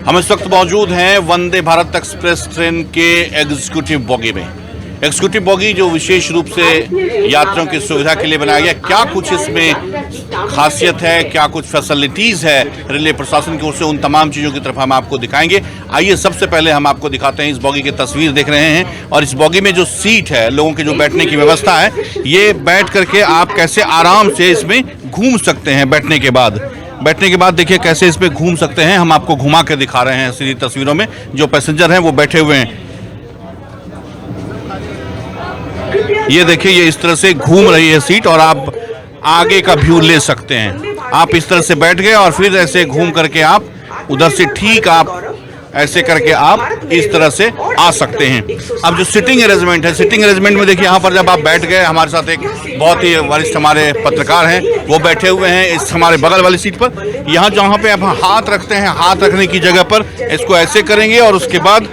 हम इस वक्त मौजूद हैं वंदे भारत एक्सप्रेस ट्रेन के एग्जीक्यूटिव बोगी में। एग्जीक्यूटिव बोगी जो विशेष रूप से यात्रियों की सुविधा के लिए बनाया गया, क्या कुछ इसमें खासियत है, क्या कुछ फैसिलिटीज़ है रेलवे प्रशासन की ओर से, उन तमाम चीज़ों की तरफ हम आपको दिखाएंगे। आइए सबसे पहले हम आपको दिखाते हैं, इस बोगी की तस्वीर देख रहे हैं और इस बोगी में जो सीट है, लोगों के जो बैठने की व्यवस्था है, ये बैठ करके आप कैसे आराम से इसमें घूम सकते हैं। बैठने के बाद देखिए कैसे इस पे घूम सकते हैं। हम आपको घुमा के दिखा रहे हैं सीधी तस्वीरों में। जो पैसेंजर हैं वो बैठे हुए हैं, ये देखिए ये इस तरह से घूम रही है सीट और आप आगे का व्यू ले सकते हैं। आप इस तरह से बैठ गए और फिर ऐसे घूम करके आप उधर से ठीक आप ऐसे करके आप इस तरह से आ सकते हैं। अब जो सिटिंग अरेंजमेंट है, सिटिंग अरेंजमेंट में देखिए यहाँ पर जब आप बैठ गए, हमारे साथ एक बहुत ही वरिष्ठ हमारे पत्रकार हैं, वो बैठे हुए हैं इस हमारे बगल वाली सीट पर। यहाँ जहाँ पे आप हाथ रखते हैं, हाथ रखने की जगह पर इसको ऐसे करेंगे और उसके बाद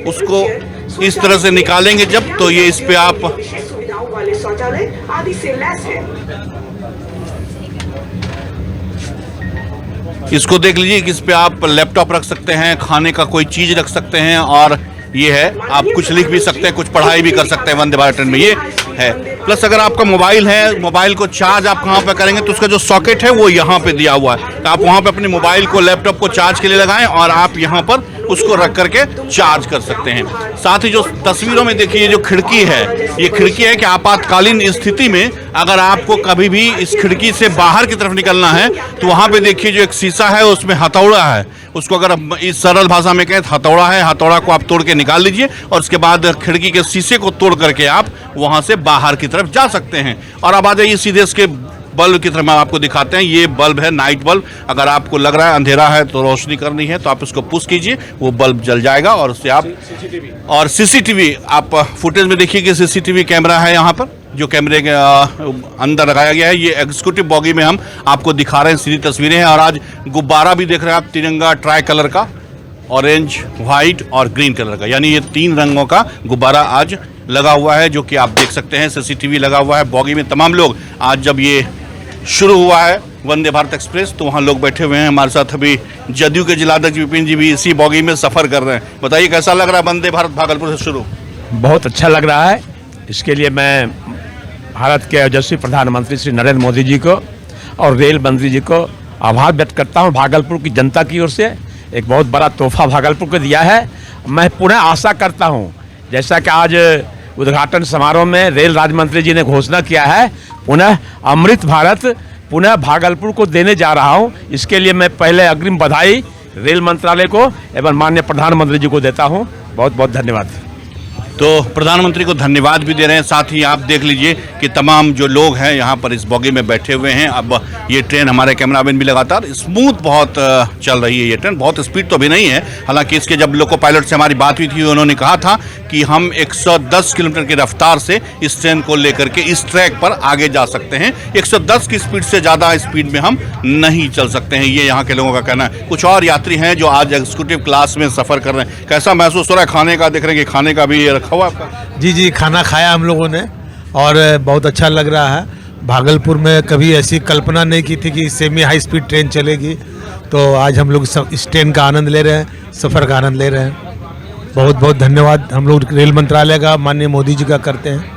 उसको इस तरह से निकालेंगे जब, तो ये इस पे आप इसको देख लीजिए कि इस पे आप लैपटॉप रख सकते हैं, खाने का कोई चीज रख सकते हैं और ये है आप कुछ लिख भी सकते हैं, कुछ पढ़ाई भी कर सकते हैं वंदे भारत ट्रेन में, ये है। प्लस अगर आपका मोबाइल है, मोबाइल को चार्ज आप कहाँ पे करेंगे तो उसका जो सॉकेट है वो यहाँ पे दिया हुआ है, तो आप वहाँ पे अपने मोबाइल को, लैपटॉप को चार्ज के लिए लगाएं और आप यहाँ पर उसको रख करके चार्ज कर सकते हैं। साथ ही जो तस्वीरों में देखिए ये जो खिड़की है, ये खिड़की है कि आपातकालीन स्थिति में अगर आपको कभी भी इस खिड़की से बाहर की तरफ निकलना है तो वहाँ पे देखिए जो एक शीशा है उसमें हथौड़ा है, उसको अगर इस सरल भाषा में कहें हथौड़ा है, हथौड़ा को आप तोड़ के निकाल लीजिए और उसके बाद खिड़की के शीशे को तोड़ करके आप वहाँ से बाहर की तरफ जा सकते हैं। और अब आ जाइए सीधे इसके बल्ब की तरफ हम आपको दिखाते हैं। ये बल्ब है नाइट बल्ब, अगर आपको लग रहा है अंधेरा है तो रोशनी करनी है तो आप इसको पुश कीजिए, वो बल्ब जल जाएगा और उससे आप और सीसीटीवी आप फुटेज में देखिए कि सीसीटीवी कैमरा है यहाँ पर, जो कैमरे के अंदर लगाया गया है। ये एग्जीक्यूटिव बॉगी में हम आपको दिखा रहे हैं, सीधी तस्वीरें हैं। और आज गुब्बारा भी देख रहे हैं आप, तिरंगा ट्राई कलर का, ऑरेंज, व्हाइट और ग्रीन कलर का, यानी ये 3 रंगों का गुब्बारा आज लगा हुआ है, जो कि आप देख सकते हैं। सीसीटीवी लगा हुआ है बॉगी में। तमाम लोग आज जब ये शुरू हुआ है वंदे भारत एक्सप्रेस तो वहाँ लोग बैठे हुए हैं। हमारे साथ अभी जदयू के जिलाध्यक्ष विपिन जी भी इसी बॉगी में सफ़र कर रहे हैं। बताइए कैसा लग रहा है वंदे भारत भागलपुर से शुरू? बहुत अच्छा लग रहा है। इसके लिए मैं भारत के यशस्वी प्रधानमंत्री श्री नरेंद्र मोदी जी को और रेल मंत्री जी को आभार व्यक्त करता हूँ। भागलपुर की जनता की ओर से एक बहुत बड़ा तोहफा भागलपुर को दिया है। मैं पुनः आशा करता हूँ, जैसा कि आज उद्घाटन समारोह में रेल राज्य मंत्री जी ने घोषणा किया है, पुनः अमृत भारत पुनः भागलपुर को देने जा रहा हूं। इसके लिए मैं पहले अग्रिम बधाई रेल मंत्रालय को एवं माननीय प्रधानमंत्री जी को देता हूं। बहुत बहुत धन्यवाद। तो प्रधानमंत्री को धन्यवाद भी दे रहे हैं। साथ ही आप देख लीजिए कि तमाम जो लोग हैं यहाँ पर इस बॉगी में बैठे हुए हैं। अब ये ट्रेन, हमारे कैमरामैन भी लगातार स्मूथ बहुत चल रही है। ये ट्रेन बहुत स्पीड तो अभी नहीं है, हालांकि इसके जब लोको पायलट से हमारी बात हुई थी उन्होंने कहा था कि हम 110 किलोमीटर की रफ्तार से इस ट्रेन को लेकर के इस ट्रैक पर आगे जा सकते हैं। 110 की स्पीड से ज़्यादा स्पीड में हम नहीं चल सकते हैं, ये यहाँ के लोगों का कहना है। कुछ और यात्री हैं जो आज एग्जीक्यूटिव क्लास में सफ़र कर रहे हैं। कैसा महसूस हो रहा है? खाने का देख रहे हैं कि खाने का भी रखा हुआ आपका? जी, खाना खाया हम लोगों ने और बहुत अच्छा लग रहा है। भागलपुर में कभी ऐसी कल्पना नहीं की थी कि सेमी हाई स्पीड ट्रेन चलेगी, तो आज हम लोग इस ट्रेन का आनंद ले रहे हैं, सफ़र का आनंद ले रहे हैं। बहुत बहुत धन्यवाद हम लोग रेल मंत्रालय का, माननीय मोदी जी का करते हैं।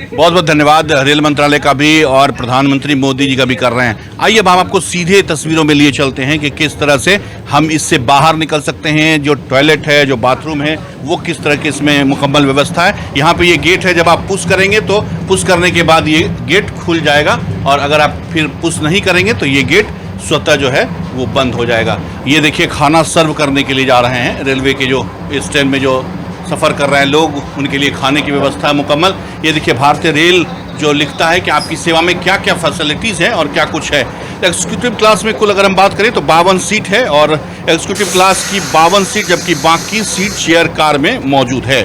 बहुत बहुत धन्यवाद रेल मंत्रालय का भी और प्रधानमंत्री मोदी जी का भी कर रहे हैं। आइए अब हम आपको सीधे तस्वीरों में लिए चलते हैं कि किस तरह से हम इससे बाहर निकल सकते हैं। जो टॉयलेट है, जो बाथरूम है, वो किस तरह की इसमें मुकम्मल व्यवस्था है। यहाँ पे ये गेट है, जब आप पुश करेंगे तो पुश करने के बाद ये गेट खुल जाएगा और अगर आप फिर पुश नहीं करेंगे तो ये गेट स्वतः जो है वो बंद हो जाएगा। ये देखिए खाना सर्व करने के लिए जा रहे हैं रेलवे के, जो इस ट्रेन में जो सफ़र कर रहे हैं लोग, उनके लिए खाने की व्यवस्था है मुकम्मल। ये देखिए भारतीय रेल जो लिखता है कि आपकी सेवा में क्या क्या फैसिलिटीज़ हैं और क्या कुछ है। एग्जीक्यूटिव क्लास में कुल अगर हम बात करें तो 52 सीट है और एग्जीक्यूटिव क्लास की 52 सीट, जबकि बाकी सीट चेयर कार में मौजूद है।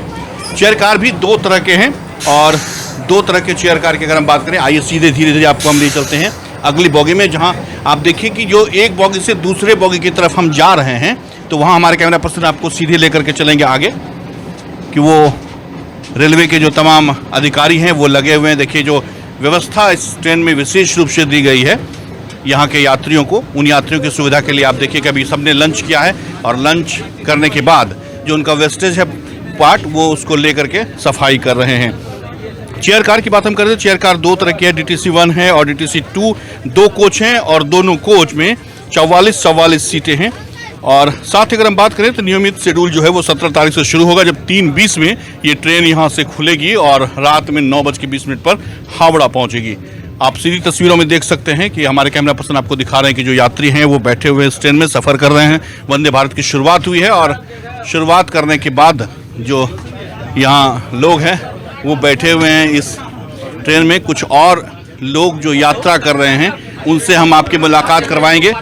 चेयर कार भी 2 तरह के हैं और 2 तरह के चेयर कार की अगर हम बात करें, आइए सीधे धीरे धीरे आपको हम ले चलते हैं अगली बॉगी में, जहाँ आप देखिए कि जो एक बॉगी से दूसरे बॉगी की तरफ हम जा रहे हैं, तो वहाँ हमारे कैमरा पर्सन आपको सीधे लेकर के चलेंगे आगे कि वो रेलवे के जो तमाम अधिकारी हैं वो लगे हुए हैं। देखिए जो व्यवस्था इस ट्रेन में विशेष रूप से दी गई है यहाँ के यात्रियों को, उन यात्रियों की सुविधा के लिए आप देखिए कि अभी सबने लंच किया है और लंच करने के बाद जो उनका वेस्टेज है पार्ट, वो उसको लेकर के सफाई कर रहे हैं। चेयर कार की बात हम करें तो चेयर कार दो तरह की है, DTC 1 है और DTC 2। 2 कोच हैं और दोनों कोच में 44 सीटें हैं। और साथ ही अगर हम बात करें तो नियमित शेड्यूल जो है वो 17 तारीख से शुरू होगा, जब 3:20 में ये ट्रेन यहाँ से खुलेगी और रात में 9:20 पर हावड़ा पहुँचेगी। आप सीधी तस्वीरों में देख सकते हैं कि हमारे कैमरा पर्सन आपको दिखा रहे हैं कि जो यात्री हैं वो बैठे हुए इस ट्रेन में सफ़र कर रहे हैं। वंदे भारत की शुरुआत हुई है और शुरुआत करने के बाद जो यहाँ लोग हैं वो बैठे हुए हैं इस ट्रेन में। कुछ और लोग जो यात्रा कर रहे हैं उनसे हम आपकी मुलाकात करवाएंगे।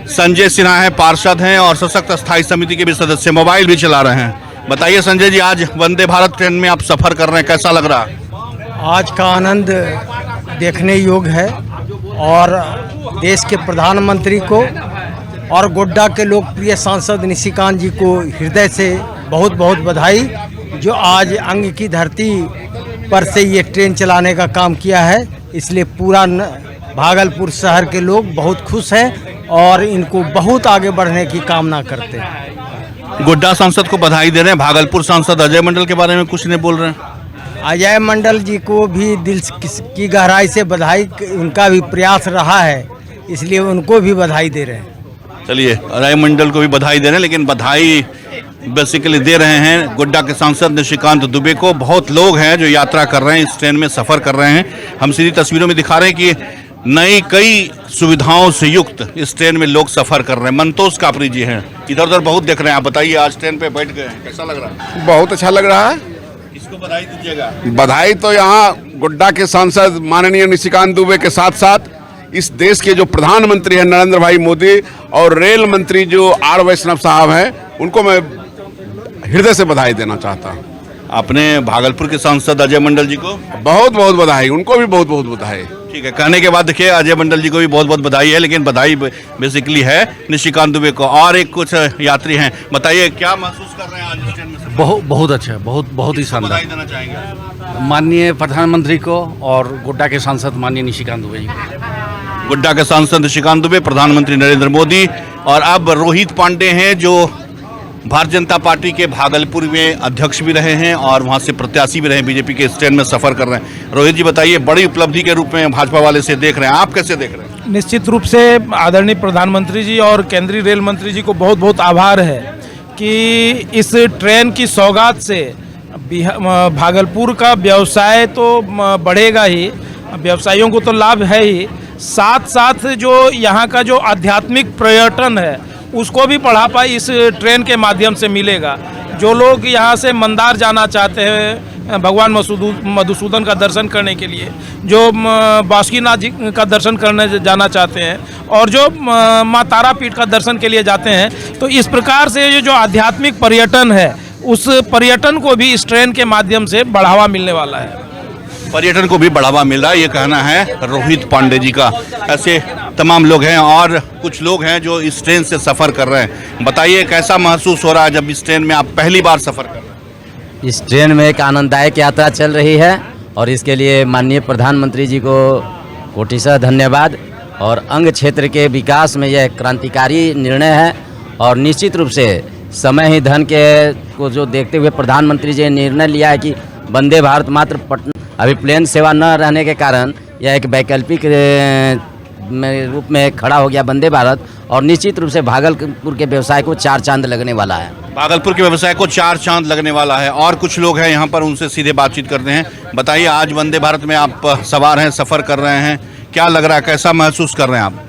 संजय सिन्हा है, पार्षद हैं और सशक्त स्थायी समिति के भी सदस्य, मोबाइल भी चला रहे हैं। बताइए संजय जी, आज वंदे भारत ट्रेन में आप सफ़र कर रहे हैं, कैसा लग रहा है? आज का आनंद देखने योग्य है और देश के प्रधानमंत्री को और गोड्डा के लोकप्रिय सांसद निशिकांत जी को हृदय से बहुत बहुत बधाई, जो आज अंग की धरती पर से ये ट्रेन चलाने का काम किया है। इसलिए पूरा भागलपुर शहर के लोग बहुत खुश हैं और इनको बहुत आगे बढ़ने की कामना करते हैं। गोड्डा सांसद को बधाई दे रहे हैं, भागलपुर सांसद अजय मंडल के बारे में कुछ नहीं बोल रहे हैं। अजय मंडल जी को भी दिल की गहराई से बधाई, उनका भी प्रयास रहा है, इसलिए उनको भी बधाई दे रहे हैं। चलिए, अजय मंडल को भी बधाई दे रहे हैं, लेकिन बधाई बेसिकली दे रहे हैं गोड्डा के सांसद निशिकांत दुबे को। बहुत लोग हैं जो यात्रा कर रहे हैं, इस ट्रेन में सफ़र कर रहे हैं। हम सीधी तस्वीरों में दिखा रहे हैं कि नई कई सुविधाओं से युक्त इस ट्रेन में लोग सफ़र कर रहे हैं। मंतोष कापरी जी हैं, इधर उधर बहुत देख रहे हैं। आप बताइए, आज ट्रेन पे बैठ गए हैं, कैसा लग रहा है? बहुत अच्छा लग रहा है। इसको बधाई दीजिएगा। बधाई तो यहाँ गोड्डा के सांसद माननीय निशिकांत दुबे के साथ साथ इस देश के जो प्रधानमंत्री हैं नरेंद्र भाई मोदी और रेल मंत्री जो आर वैष्णव साहब हैं, उनको मैं हृदय से बधाई देना चाहता हूँ। आपने भागलपुर के सांसद अजय मंडल जी को बहुत बहुत बधाई, उनको भी बहुत बहुत बधाई। ठीक है, कहने के बाद देखिए अजय मंडल जी को भी बहुत बहुत बधाई है, लेकिन बधाई बेसिकली है निशिकांत दुबे को। और एक कुछ यात्री हैं, बताइए क्या महसूस कर रहे हैं आज इस ट्रेन में? बहुत अच्छा, बहुत ही शानदार। बधाई देना चाहेंगे माननीय प्रधानमंत्री को और गोड्डा के सांसद माननीय निशिकांत दुबे जी को। गोड्डा के सांसद निशिकांत दुबे, प्रधानमंत्री नरेंद्र मोदी और अब रोहित पांडे हैं जो भारतीय जनता पार्टी के भागलपुर में अध्यक्ष भी रहे हैं और वहां से प्रत्याशी भी रहे, बीजेपी के इस ट्रेन में सफ़र कर रहे हैं। रोहित जी बताइए, बड़ी उपलब्धि के रूप में भाजपा वाले से देख रहे हैं, आप कैसे देख रहे हैं? निश्चित रूप से आदरणीय प्रधानमंत्री जी और केंद्रीय रेल मंत्री जी को बहुत बहुत आभार है कि इस ट्रेन की सौगात से भागलपुर का व्यवसाय तो बढ़ेगा ही, व्यवसायियों को तो लाभ है ही, साथ साथ जो यहाँ का जो आध्यात्मिक पर्यटन है उसको भी बढ़ावा इस ट्रेन के माध्यम से मिलेगा। जो लोग यहाँ से मंदार जाना चाहते हैं भगवान मधुसूदन का दर्शन करने के लिए, जो बासुकीनाथ जी का दर्शन करने जाना चाहते हैं और जो माँ तारापीठ का दर्शन के लिए जाते हैं, तो इस प्रकार से ये जो आध्यात्मिक पर्यटन है उस पर्यटन को भी इस ट्रेन के माध्यम से बढ़ावा मिलने वाला है। पर्यटन को भी बढ़ावा मिल रहा है, ये कहना है रोहित पांडे जी का। ऐसे तमाम लोग हैं और कुछ लोग हैं जो इस ट्रेन से सफ़र कर रहे हैं। बताइए कैसा महसूस हो रहा है जब इस ट्रेन में आप पहली बार सफ़र कर रहे हैं? इस ट्रेन में एक आनंददायक यात्रा चल रही है और इसके लिए माननीय प्रधानमंत्री जी को कोटिशः धन्यवाद। और अंग क्षेत्र के विकास में यह क्रांतिकारी निर्णय है और निश्चित रूप से समय ही धन के को जो देखते हुए प्रधानमंत्री जी ने निर्णय लिया है कि वंदे भारत मात्र पटना अभी प्लेन सेवा न रहने के कारण यह एक वैकल्पिक रूप में खड़ा हो गया वंदे भारत, और निश्चित रूप से भागलपुर के व्यवसाय को 4 चांद लगने वाला है। भागलपुर के व्यवसाय को 4 चांद लगने वाला है। और कुछ लोग हैं यहाँ पर, उनसे सीधे बातचीत करते हैं। बताइए, आज वंदे भारत में आप सवार हैं, सफ़र कर रहे हैं, क्या लग रहा है, कैसा महसूस कर रहे हैं आप?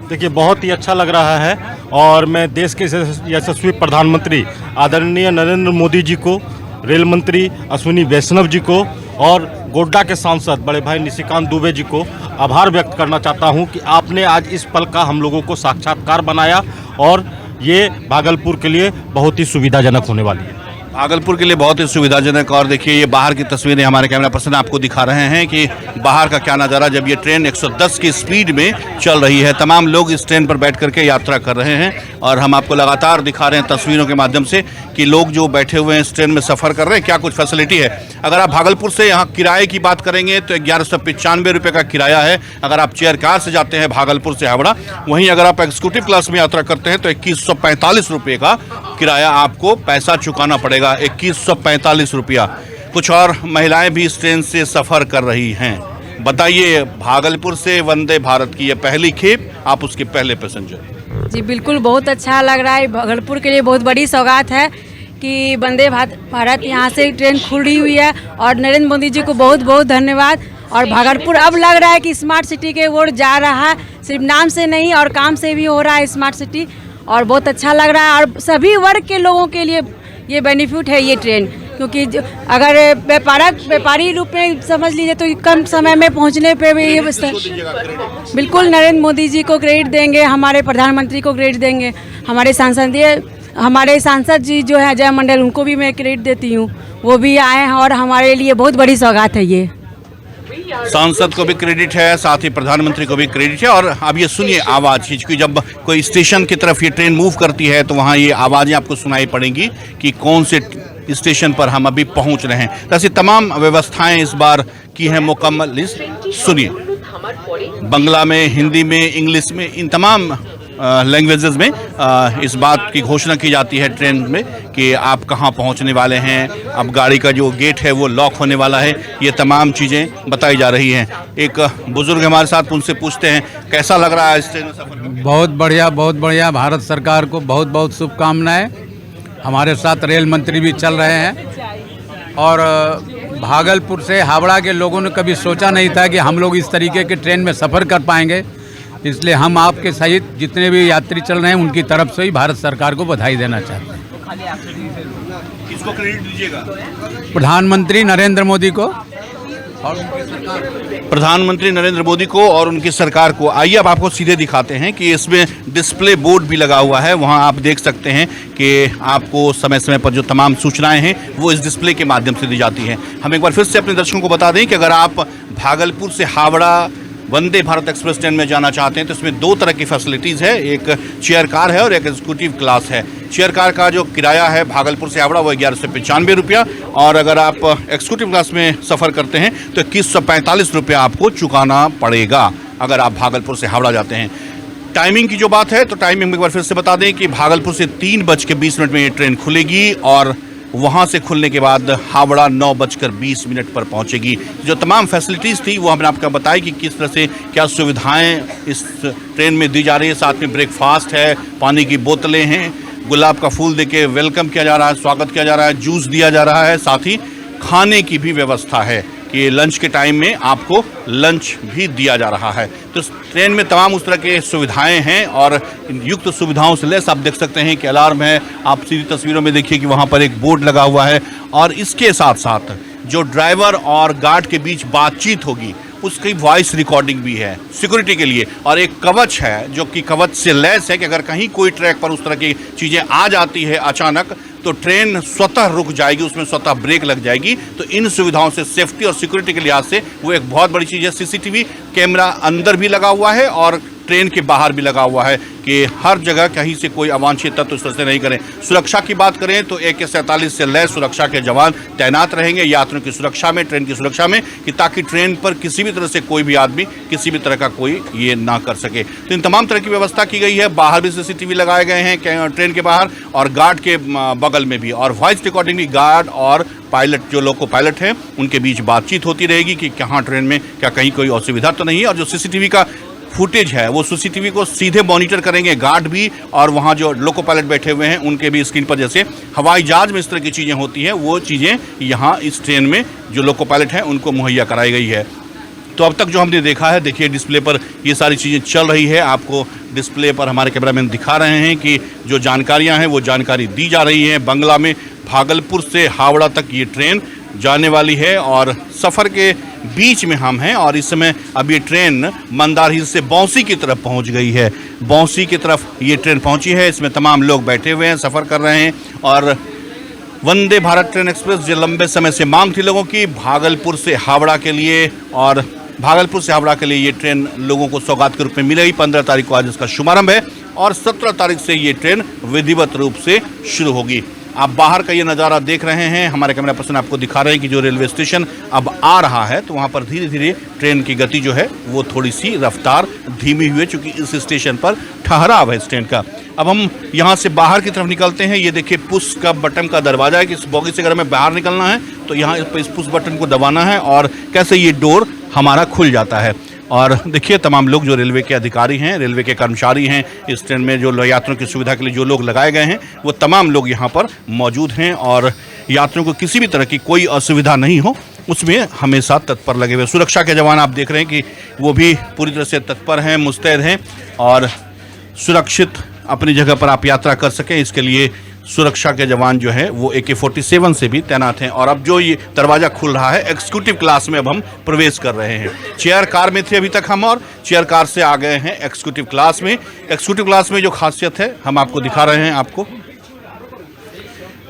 देखिए, बहुत ही अच्छा लग रहा है और मैं देश के यशस्वी प्रधानमंत्री आदरणीय नरेंद्र मोदी जी को, रेल मंत्री अश्विनी वैष्णव जी को और गोड्डा के सांसद बड़े भाई निशिकांत दुबे जी को आभार व्यक्त करना चाहता हूं कि आपने आज इस पल का हम लोगों को साक्षात्कार बनाया और ये भागलपुर के लिए बहुत ही सुविधाजनक होने वाली है। भागलपुर के लिए बहुत ही सुविधाजनक। और देखिए ये बाहर की तस्वीरें हमारे कैमरा पर्सन आपको दिखा रहे हैं कि बाहर का क्या नज़ारा जब ये ट्रेन 110 की स्पीड में चल रही है। तमाम लोग इस ट्रेन पर बैठ करके यात्रा कर रहे हैं और हम आपको लगातार दिखा रहे हैं तस्वीरों के माध्यम से कि लोग जो बैठे हुए हैं इस ट्रेन में सफ़र कर रहे हैं, क्या कुछ फैसिलिटी है। अगर आप भागलपुर से यहाँ किराए की बात करेंगे तो 1195 रुपये का किराया है अगर आप चेयर कार से जाते हैं भागलपुर से हावड़ा। वहीं अगर आप एग्जीक्यूटिव क्लास में यात्रा करते हैं तो 2145 रुपये का किराया आपको पैसा चुकाना पड़ेगा। 2145 रुपया। कुछ और महिलाएं भी इस ट्रेन से सफ़र कर रही हैं। बताइए, भागलपुर से वंदे भारत की ये पहली खेप, आप उसके पहले पैसेंजर। जी बिल्कुल, बहुत अच्छा लग रहा है। भागलपुर के लिए बहुत बड़ी सौगात है कि वंदे भारत यहाँ से ट्रेन खुली हुई है और नरेंद्र मोदी जी को बहुत बहुत धन्यवाद। और भागलपुर अब लग रहा है कि स्मार्ट सिटी के ओर जा रहा है, सिर्फ नाम से नहीं और काम से भी हो रहा है स्मार्ट सिटी, और बहुत अच्छा लग रहा है। और सभी वर्ग के लोगों के लिए ये बेनिफिट है ये ट्रेन, क्योंकि अगर व्यापारी रूप में समझ लीजिए तो कम समय में पहुंचने पे भी ये बिल्कुल नरेंद्र मोदी जी को क्रेडिट देंगे, हमारे प्रधानमंत्री को क्रेडिट देंगे, हमारे सांसद जी जो है जय मंडल, उनको भी मैं क्रेडिट देती हूँ। वो भी आए हैं और हमारे लिए बहुत बड़ी सौगात है ये। सांसद को भी क्रेडिट है, साथ ही प्रधानमंत्री को भी क्रेडिट है। और अब ये सुनिए आवाज़, क्योंकि जब कोई स्टेशन की तरफ ये ट्रेन मूव करती है तो वहाँ ये आवाज़ें आपको सुनाई पड़ेंगी कि कौन से स्टेशन पर हम अभी पहुँच रहे हैं। ऐसी तमाम व्यवस्थाएं इस बार की हैं मुकम्मल। सुनिए, बंगला में, हिंदी में, इंग्लिश में, इन तमाम लैंग्वेजेस में इस बात की घोषणा की जाती है ट्रेन में कि आप कहाँ पहुँचने वाले हैं, अब गाड़ी का जो गेट है वो लॉक होने वाला है, ये तमाम चीज़ें बताई जा रही हैं। एक बुजुर्ग हमारे साथ, उनसे पूछते हैं कैसा लग रहा है इस ट्रेन में सफ़र। बहुत बढ़िया, बहुत बढ़िया। भारत सरकार को बहुत बहुत शुभकामनाएं। हमारे साथ रेल मंत्री भी चल रहे हैं और भागलपुर से हावड़ा के लोगों ने कभी सोचा नहीं था कि हम लोग इस तरीके के ट्रेन में सफ़र कर पाएंगे, इसलिए हम आपके सहित जितने भी यात्री चल रहे हैं उनकी तरफ से ही भारत सरकार को बधाई देना चाहते हैं। किसको क्रेडिट दीजिएगा? प्रधानमंत्री नरेंद्र मोदी को और प्रधानमंत्री नरेंद्र मोदी को और उनकी सरकार को। आइए अब आपको सीधे दिखाते हैं कि इसमें डिस्प्ले बोर्ड भी लगा हुआ है। वहां आप देख सकते हैं कि आपको समय समय पर जो तमाम सूचनाएं हैं वो इस डिस्प्ले के माध्यम से दी जाती हैं। हम एक बार फिर से अपने दर्शकों को बता दें कि अगर आप भागलपुर से हावड़ा वंदे भारत एक्सप्रेस ट्रेन में जाना चाहते हैं तो इसमें दो तरह की फैसिलिटीज़ है, एक चेयर कार है और एक एग्जीक्यूटिव क्लास है। चेयर कार का जो किराया है भागलपुर से हावड़ा वो 1195 रुपया, और अगर आप एग्जीक्यूटिव क्लास में सफ़र करते हैं तो 2145 रुपया आपको चुकाना पड़ेगा अगर आप भागलपुर से हावड़ा जाते हैं। टाइमिंग की जो बात है तो टाइमिंग एक बार फिर से बता दें कि भागलपुर से 3:20 में ये ट्रेन खुलेगी और वहाँ से खुलने के बाद हावड़ा 9:20 पर पहुँचेगी। जो तमाम फैसिलिटीज़ थी वो हमने आपको बताई कि किस तरह से क्या सुविधाएं इस ट्रेन में दी जा रही है। साथ में ब्रेकफास्ट है, पानी की बोतलें हैं, गुलाब का फूल देके वेलकम किया जा रहा है, स्वागत किया जा रहा है, जूस दिया जा रहा है, साथ ही खाने की भी व्यवस्था है कि लंच के टाइम में आपको लंच भी दिया जा रहा है। तो इस ट्रेन में तमाम उस तरह के सुविधाएं हैं और युक्त सुविधाओं से लैस आप देख सकते हैं कि अलार्म है। आप सीधी तस्वीरों में देखिए कि वहाँ पर एक बोर्ड लगा हुआ है और इसके साथ साथ जो ड्राइवर और गार्ड के बीच बातचीत होगी उसकी वॉइस रिकॉर्डिंग भी है सिक्योरिटी के लिए, और एक कवच है जो कि कवच से लैस है कि अगर कहीं कोई ट्रैक पर उस तरह की चीज़ें आ जाती है अचानक तो ट्रेन स्वतः रुक जाएगी, उसमें स्वतः ब्रेक लग जाएगी। तो इन सुविधाओं से सेफ्टी और सिक्योरिटी के लिहाज से वो एक बहुत बड़ी चीज़ है। सीसीटीवी कैमरा अंदर भी लगा हुआ है और ट्रेन के बाहर भी लगा हुआ है कि हर जगह कहीं से कोई अवांछित तत्व इस तरह से नहीं करें। सुरक्षा की बात करें तो AK-47 से लैस सुरक्षा के जवान तैनात रहेंगे यात्रियों की सुरक्षा में, ट्रेन की सुरक्षा में, कि ताकि ट्रेन पर किसी भी तरह से कोई भी आदमी किसी भी तरह का कोई ये ना कर सके। तो इन तमाम तरह की व्यवस्था की गई है। बाहर भी CCTV लगाए गए हैं ट्रेन के बाहर और गार्ड के बगल में भी, और वॉइस रिकॉर्डिंग भी गार्ड और पायलट जो लोको पायलट हैं उनके बीच बातचीत होती रहेगी कि कहाँ ट्रेन में क्या कहीं कोई असुविधा तो नहीं है। और जो CCTV का फुटेज है वो CCTV को सीधे मॉनिटर करेंगे गार्ड भी, और वहाँ जो लोको पायलट बैठे हुए हैं उनके भी स्क्रीन पर, जैसे हवाई जहाज में इस तरह की चीज़ें होती हैं वो चीज़ें यहाँ इस ट्रेन में जो लोको पायलट हैं उनको मुहैया कराई गई है। तो अब तक जो हमने देखा है, देखिए डिस्प्ले पर ये सारी चीज़ें चल रही है। आपको डिस्प्ले पर हमारे कैमरामैन दिखा रहे हैं कि जो जानकारियाँ हैं वो जानकारी दी जा रही है। बंगला में भागलपुर से हावड़ा तक ये ट्रेन जाने वाली है और सफ़र के बीच में हम हैं और इस समय अब ये ट्रेन मंदार हिल से बौंसी की तरफ पहुंच गई है। बौंसी की तरफ ये ट्रेन पहुंची है, इसमें तमाम लोग बैठे हुए हैं, सफ़र कर रहे हैं और वंदे भारत ट्रेन एक्सप्रेस जो लंबे समय से मांग थी लोगों की, भागलपुर से हावड़ा के लिए, और भागलपुर से हावड़ा के लिए ये ट्रेन लोगों को सौगात के रूप में मिलेगी। 15 तारीख को आज इसका शुभारंभ है और 17 तारीख से ये ट्रेन विधिवत रूप से शुरू होगी। आप बाहर का ये नज़ारा देख रहे हैं, हमारे कैमरा पर्सन आपको दिखा रहे हैं कि जो रेलवे स्टेशन अब आ रहा है तो वहाँ पर धीरे धीरे ट्रेन की गति जो है वो थोड़ी सी रफ्तार धीमी हुई है, चूँकि इस स्टेशन पर ठहराव है इस ट्रेन का। अब हम यहाँ से बाहर की तरफ निकलते हैं। ये देखिए पुश का बटन का दरवाज़ा है कि इस बोगी से अगर हमें बाहर निकलना है तो यहाँ इस पुश बटन को दबाना है और कैसे ये डोर हमारा खुल जाता है। और देखिए तमाम लोग जो रेलवे के अधिकारी हैं, रेलवे के कर्मचारी हैं, इस ट्रेन में जो यात्रियों की सुविधा के लिए जो लोग लगाए गए हैं वो तमाम लोग यहाँ पर मौजूद हैं और यात्रियों को किसी भी तरह की कोई असुविधा नहीं हो उसमें हमेशा तत्पर लगे हुए। सुरक्षा के जवान आप देख रहे हैं कि वो भी पूरी तरह से तत्पर हैं, मुस्तैद हैं और सुरक्षित अपनी जगह पर आप यात्रा कर सकें इसके लिए सुरक्षा के जवान जो है वो AK-47 से भी तैनात हैं। और अब जो ये दरवाज़ा खुल रहा है, एग्जीक्यूटिव क्लास में अब हम प्रवेश कर रहे हैं। चेयर कार में थे अभी तक हम और चेयर कार से आ गए हैं एग्जीक्यूटिव क्लास में। एग्जीक्यूटिव क्लास में जो खासियत है हम आपको दिखा रहे हैं। आपको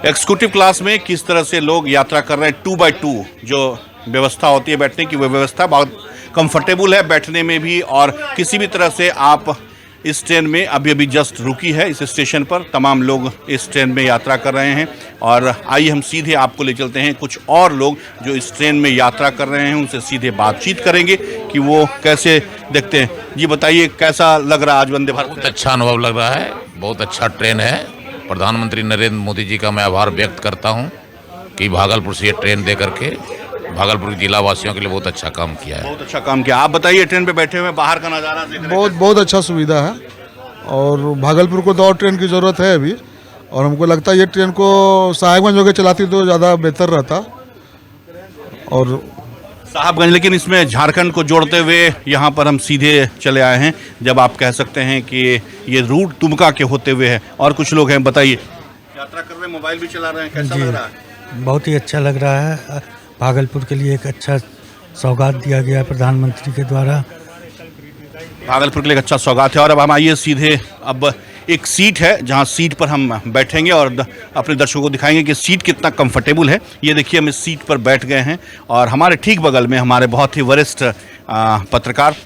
एग्जीक्यूटिव क्लास में किस तरह से लोग यात्रा कर रहे हैं, 2x2 जो व्यवस्था होती है बैठने की, वो व्यवस्था बहुत कंफर्टेबल है बैठने में भी। और किसी भी तरह से आप इस ट्रेन में अभी जस्ट रुकी है इस स्टेशन पर, तमाम लोग इस ट्रेन में यात्रा कर रहे हैं। और आइए हम सीधे आपको ले चलते हैं कुछ और लोग जो इस ट्रेन में यात्रा कर रहे हैं, उनसे सीधे बातचीत करेंगे कि वो कैसे देखते हैं। जी बताइए कैसा लग रहा है आज वंदे भारत? बहुत अच्छा अनुभव लग रहा है, बहुत अच्छा ट्रेन है। प्रधानमंत्री नरेंद्र मोदी जी का मैं आभार व्यक्त करता हूँ कि भागलपुर से ये ट्रेन दे करके भागलपुर जिला वासियों के लिए बहुत अच्छा काम किया है। बहुत अच्छा काम किया। आप बताइए ट्रेन पे बैठे हुए बाहर का नज़ारा देख रहे हैं। बहुत अच्छा सुविधा है और भागलपुर को तो और ट्रेन की ज़रूरत है अभी, और हमको लगता है ये ट्रेन को साहेबगंज होकर चलाती तो ज़्यादा बेहतर रहता। और साहबगंज, लेकिन इसमें झारखंड को जोड़ते हुए यहाँ पर हम सीधे चले आए हैं, जब आप कह सकते हैं कि ये रूट दुमका के होते हुए है। और कुछ लोग हैं, बताइए। यात्रा कर रहे हैं, मोबाइल भी चला रहे हैं, कैसा लग रहा है? बहुत ही अच्छा लग रहा है। भागलपुर के लिए एक अच्छा सौगात दिया गया प्रधानमंत्री के द्वारा। भागलपुर के लिए एक अच्छा सौगात है। और अब हम आइए सीधे, अब एक सीट है जहां सीट पर हम बैठेंगे और अपने दर्शकों को दिखाएंगे कि सीट कितना कंफर्टेबल है। ये देखिए हम इस सीट पर बैठ गए हैं और हमारे ठीक बगल में हमारे बहुत ही वरिष्ठ पत्रकार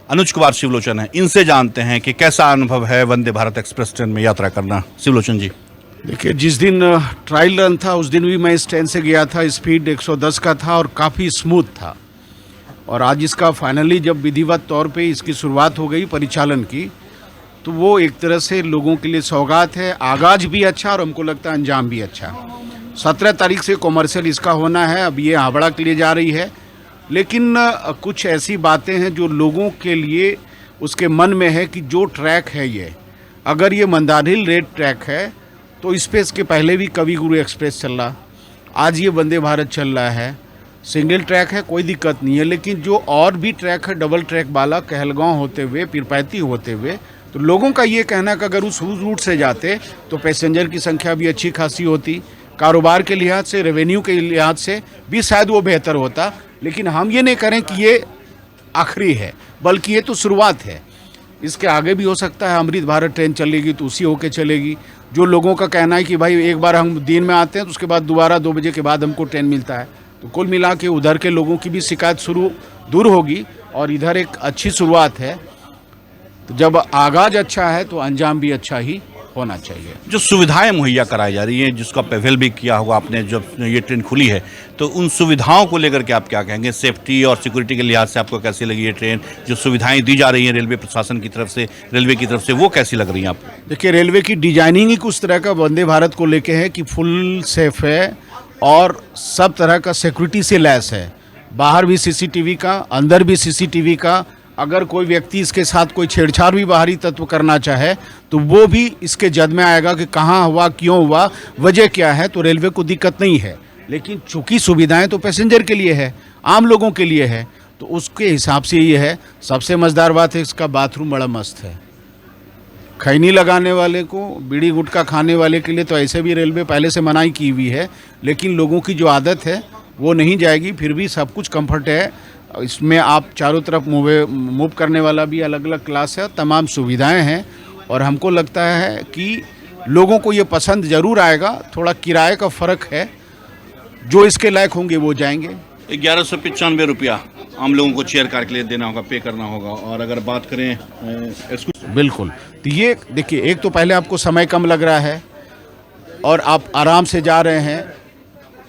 अनुज कुमार शिवलोचन हैं। इनसे जानते हैं कि कैसा अनुभव है वंदे भारत एक्सप्रेस ट्रेन में यात्रा करना। शिवलोचन जी। देखिए, जिस दिन ट्रायल रन था उस दिन भी मैं इस ट्रेन से गया था। स्पीड 110 का था और काफ़ी स्मूथ था। और आज इसका फाइनली जब विधिवत तौर पे इसकी शुरुआत हो गई परिचालन की, तो वो एक तरह से लोगों के लिए सौगात है। आगाज भी अच्छा और हमको लगता है अंजाम भी अच्छा। 17 तारीख से कॉमर्शियल इसका होना है। अब ये हावड़ा के लिए जा रही है, लेकिन कुछ ऐसी बातें हैं जो लोगों के लिए उसके मन में है कि जो ट्रैक है ये, अगर ये मंदारहिल रेल ट्रैक है तो इस पे इसके पहले भी कवि गुरु एक्सप्रेस चल रहा, आज ये वंदे भारत चल रहा है। सिंगल ट्रैक है, कोई दिक्कत नहीं है, लेकिन जो और भी ट्रैक है डबल ट्रैक वाला, कहलगांव होते हुए पीरपैंती होते हुए, तो लोगों का ये कहना कि अगर उस रूट से जाते तो पैसेंजर की संख्या भी अच्छी खासी होती, कारोबार के लिहाज से, रेवेन्यू के लिहाज से भी शायद वो बेहतर होता। लेकिन हम ये नहीं करें कि ये आखिरी है, बल्कि ये तो शुरुआत है। इसके आगे भी हो सकता है अमृत भारत ट्रेन चलेगी तो उसी होके चलेगी। जो लोगों का कहना है कि भाई एक बार हम दिन में आते हैं तो उसके बाद दोबारा 2 बजे के बाद हमको ट्रेन मिलता है, तो कुल मिला के उधर के लोगों की भी शिकायत दूर होगी और इधर एक अच्छी शुरुआत है। तो जब आगाज अच्छा है तो अंजाम भी अच्छा ही होना चाहिए। जो सुविधाएं मुहैया कराई जा रही हैं, जिसका पहल भी किया होगा आपने जब ये ट्रेन खुली है, तो उन सुविधाओं को लेकर के आप क्या कहेंगे? सेफ्टी और सिक्योरिटी के लिहाज से आपको कैसी लगी ये ट्रेन? जो सुविधाएं दी जा रही हैं रेलवे प्रशासन की तरफ से, रेलवे की तरफ से, वो कैसी लग रही हैं आपको? देखिए, रेलवे की डिजाइनिंग ही कुछ तरह का वंदे भारत को लेके है कि फुल सेफ है और सब तरह का सिक्योरिटी से लैस है। बाहर भी CCTV का, अंदर भी CCTV का। अगर कोई व्यक्ति इसके साथ कोई छेड़छाड़ भी बाहरी तत्व करना चाहे तो वो भी इसके जद में आएगा कि कहाँ हुआ, क्यों हुआ, वजह क्या है, तो रेलवे को दिक्कत नहीं है। लेकिन चूंकि सुविधाएं तो पैसेंजर के लिए है, आम लोगों के लिए है, तो उसके हिसाब से ये है। सबसे मज़ेदार बात है इसका बाथरूम बड़ा मस्त है। खैनी लगाने वाले को, बीड़ी गुटखा खाने वाले के लिए तो ऐसे भी रेलवे पहले से मनाही की हुई है, लेकिन लोगों की जो आदत है वो नहीं जाएगी। फिर भी सब कुछ कंफर्ट है इसमें। आप चारों तरफ मूव करने वाला भी अलग अलग क्लास है, तमाम सुविधाएं हैं। और हमको लगता है कि लोगों को ये पसंद ज़रूर आएगा। थोड़ा किराए का फ़र्क है, जो इसके लायक होंगे वो जाएंगे। 1195 रुपया आम लोगों को चेयर कार के लिए देना होगा, पे करना होगा। और अगर बात करें बिल्कुल, तो ये देखिए, एक तो पहले आपको समय कम लग रहा है और आप आराम से जा रहे हैं।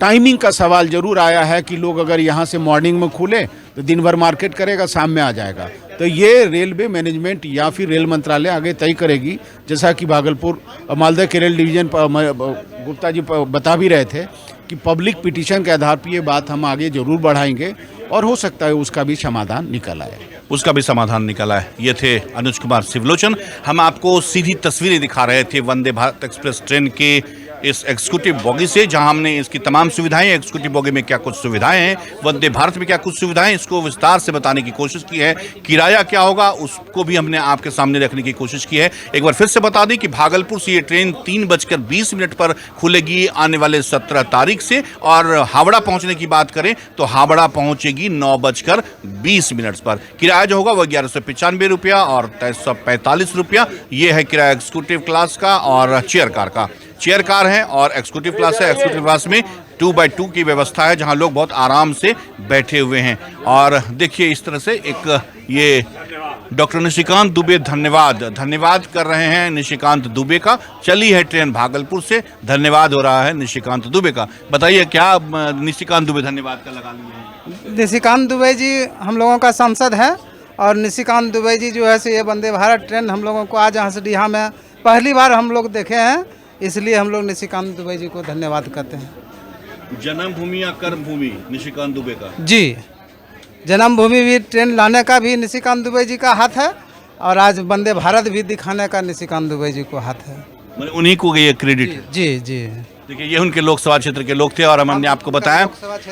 टाइमिंग का सवाल जरूर आया है कि लोग अगर यहाँ से मॉर्निंग में खुले तो दिन भर मार्केट करेगा, शाम में आ जाएगा। तो ये रेलवे मैनेजमेंट या फिर रेल मंत्रालय आगे तय करेगी। जैसा कि भागलपुर मालदा के रेल डिवीजन गुप्ता जी बता भी रहे थे कि पब्लिक पिटीशन के आधार पर ये बात हम आगे जरूर बढ़ाएंगे और हो सकता है उसका भी समाधान निकल आए। उसका भी समाधान निकला है। ये थे अनुज कुमार सिवलोचन। हम आपको सीधी तस्वीरें दिखा रहे थे वंदे भारत एक्सप्रेस ट्रेन के इस एग्जीक्यूटिव बोगी से, जहां हमने इसकी तमाम सुविधाएं, एग्जीक्यूटिव बोगी में क्या कुछ सुविधाएं हैं, वंदे भारत में क्या कुछ सुविधाएं, इसको विस्तार से बताने की कोशिश की है। किराया क्या होगा उसको भी हमने आपके सामने रखने की कोशिश की है। एक बार फिर से बता दें कि भागलपुर से ये ट्रेन 3:20 पर खुलेगी आने वाले 17 तारीख से, और हावड़ा पहुंचने की बात करें तो हावड़ा पहुंचेगी 9:20 पर। किराया जो होगा वह 1195 रुपया और 2345 रुपया। ये है किराया एग्जीक्यूटिव क्लास का और चेयर कार का। चेयर कार है और एग्जीक्यूटिव क्लास है। एग्जीक्यूटिव क्लास में 2x2 की व्यवस्था है, जहां लोग बहुत आराम से बैठे हुए हैं। और देखिए इस तरह से एक ये डॉक्टर निशिकांत दुबे धन्यवाद कर रहे हैं निशिकांत दुबे का। चली है ट्रेन भागलपुर से, धन्यवाद हो रहा है निशिकांत दुबे का। बताइए क्या निशिकांत दुबे धन्यवाद का लगा लिए हैं? निशिकांत दुबे जी हम लोगों का सांसद है, और निशिकांत दुबे जी जो है से ये वंदे भारत ट्रेन हम लोगों को आज हंसडीहा में पहली बार हम लोग देखे हैं, इसलिए हम लोग निशिकांत दुबे जी को धन्यवाद करते हैं। जन्मभूमि या कर्मभूमि निशिकांत दुबे का? जी, जन्मभूमि भी ट्रेन लाने का भी निशिकांत दुबे जी का हाथ है, और आज वंदे भारत भी दिखाने का निशिकांत दुबे जी को हाथ है। उन्हीं को ये क्रेडिट। जी जी। देखिए ये उनके लोकसभा क्षेत्र के लोग थे, और हमने आपको बताया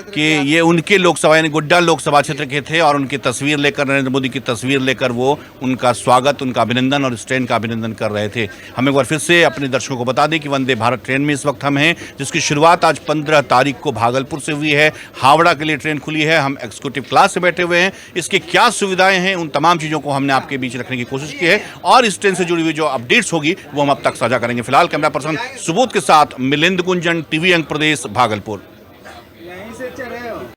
कि ये उनके लोकसभा यानी गोड्डा लोकसभा क्षेत्र के थे, और उनकी तस्वीर लेकर, नरेंद्र मोदी की तस्वीर लेकर वो उनका स्वागत, उनका अभिनंदन और इस ट्रेन का अभिनंदन कर रहे थे। हम एक बार फिर से अपने दर्शकों को बता दें कि वंदे भारत ट्रेन में इस वक्त हम हैं, जिसकी शुरुआत आज 15 तारीख को भागलपुर से हुई है। हावड़ा के लिए ट्रेन खुली है। हम एग्जीक्यूटिव क्लास से बैठे हुए हैं। इसकी क्या सुविधाएं हैं, उन तमाम चीज़ों को हमने आपके बीच रखने की कोशिश की है, और इस ट्रेन से जुड़ी हुई जो अपडेट्स होगी वो हम अब तक साझा करेंगे। फिलहाल कैमरा पर्सन सुबोध के साथ मिलिंद गुंजन, टीवी अंक प्रदेश, भागलपुर।